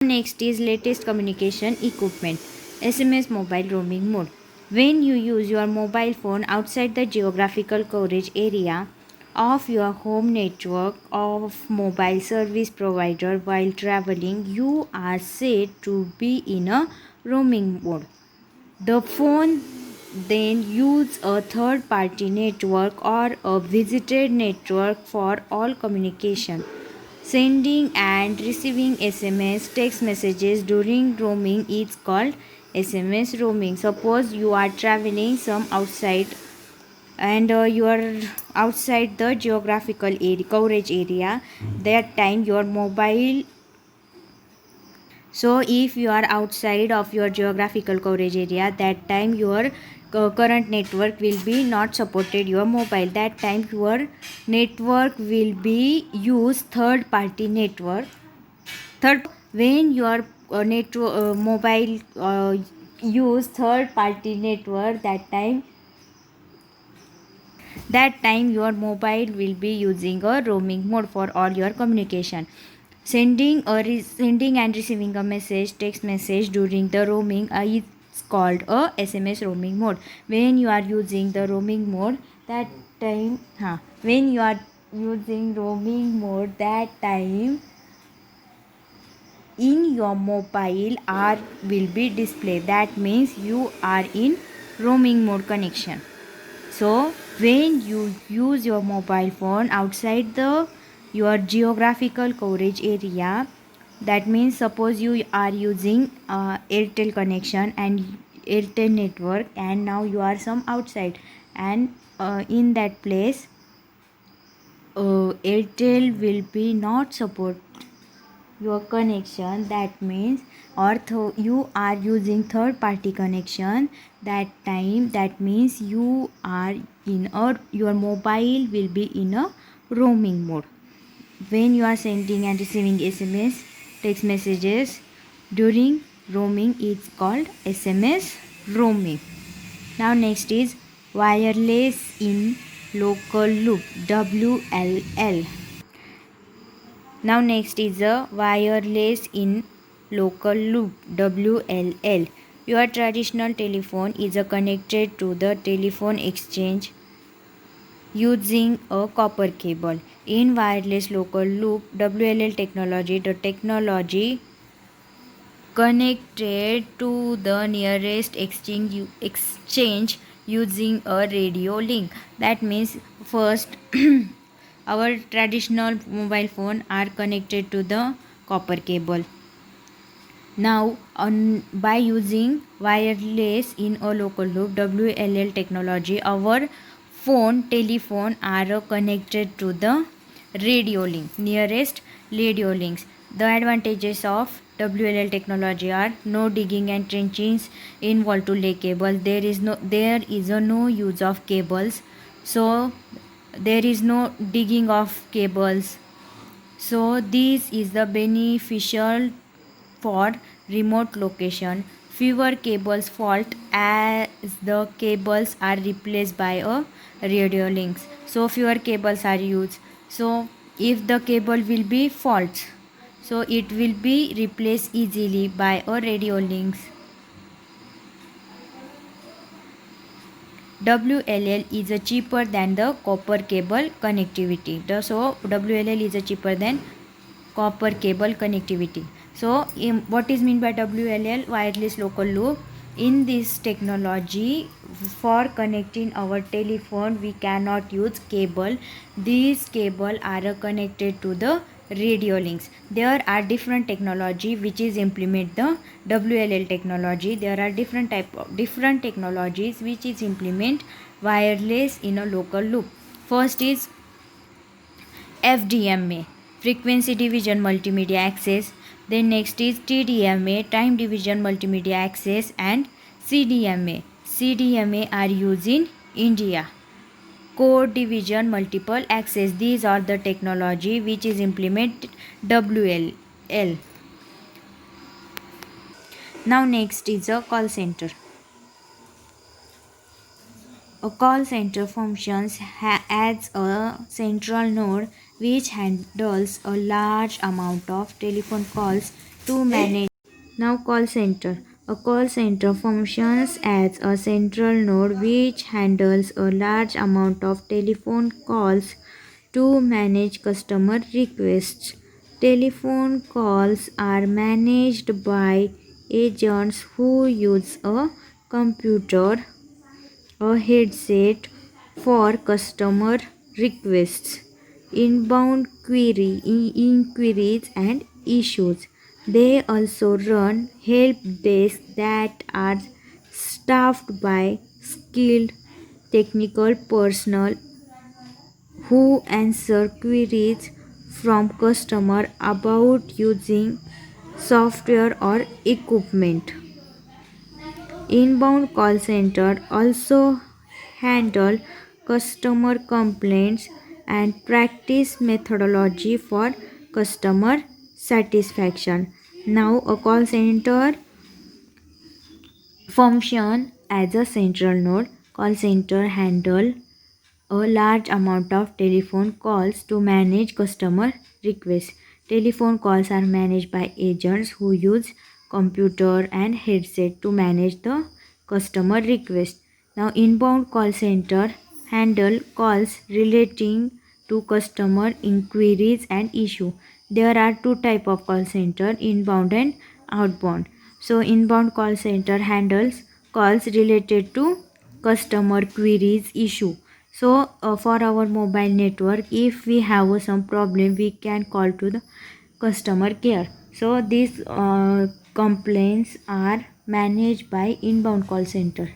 Next is latest communication equipment. SMS mobile roaming mode. When you use your mobile phone outside the geographical coverage area of your home network of mobile service provider while traveling, you are said to be in a roaming mode. The phone then uses a third party network or a visited network for all communication. Sending and receiving SMS text messages during roaming is called SMS roaming. Suppose you are traveling some outside and you are outside the geographical area, coverage area. That time your mobile, so if you are outside of your geographical coverage area, that time your current network will be not supported your mobile. That time your network will be use third party network. Third, when your network mobile use third party network, that time your mobile will be using a roaming mode for all your communication. Sending and receiving a message, text message during the roaming is called a SMS roaming mode. When you are using the roaming mode, that time when you are using roaming mode, that time in your mobile R will be displayed. That means you are in roaming mode connection. So when you use your mobile phone outside your geographical coverage area, that means suppose you are using Airtel connection and Airtel network, and now you are some outside, and in that place Airtel will be not support your connection. That means you are using third party connection. That means you are in your mobile will be in a roaming mode. When you are sending and receiving SMS text messages during roaming, it's called SMS roaming. Now next is wireless in local loop, WLL. Now next is a wireless in local loop, WLL. Your traditional telephone is connected to the telephone exchange using a copper cable. In wireless local loop, WLL technology, the technology connected to the nearest exchange using a radio link. That means first our traditional mobile phone are connected to the copper cable. Now by using wireless in a local loop, WLL technology, our telephone are connected to the radio link, nearest radio links. The advantages of WLL technology are no digging and trenching involved to lay cable. There is no use of cables, so there is no digging of cables. So this is the beneficial for remote location. Fewer cables fault as the cables are replaced by a radio links. So fewer cables are used. So if the cable will be faults, so it will be replaced easily by a radio links. WLL is cheaper than the copper cable connectivity. So WLL is cheaper than copper cable connectivity. So what is mean by WLL? Wireless local loop. In this technology, for connecting our telephone, we cannot use cable. These cable are connected to the radio links. There are different technology which is implement the WLL technology. There are different technologies which is implement wireless in a local loop. First is FDMA, frequency division multimedia access. Then next is TDMA, time division multimedia access, and CDMA. CDMA are used in India. Code division multiple access. These are the technology which is implement WLL. Now next is a call center. A call center functions as a central node which handles a large amount of telephone calls to manage. Now call center. A call center functions as a central node which handles a large amount of telephone calls to manage customer requests. Telephone calls are managed by agents who use a computer, a headset for customer requests, inquiries and issues. They also run help desks that are staffed by skilled technical personnel who answer queries from customer about using software or equipment. Inbound call center also handle customer complaints and practice methodology for customer satisfaction. Now a call center function as a central node. Call center handle a large amount of telephone calls to manage customer requests. Telephone calls are managed by agents who use computer and headset to manage the customer request. Now inbound call center handle calls relating to customer inquiries and issue. There are two type of call center, inbound and outbound. So inbound call center handles calls related to customer queries issue. So for our mobile network, if we have some problem, we can call to the customer care. So these complaints are managed by inbound call center.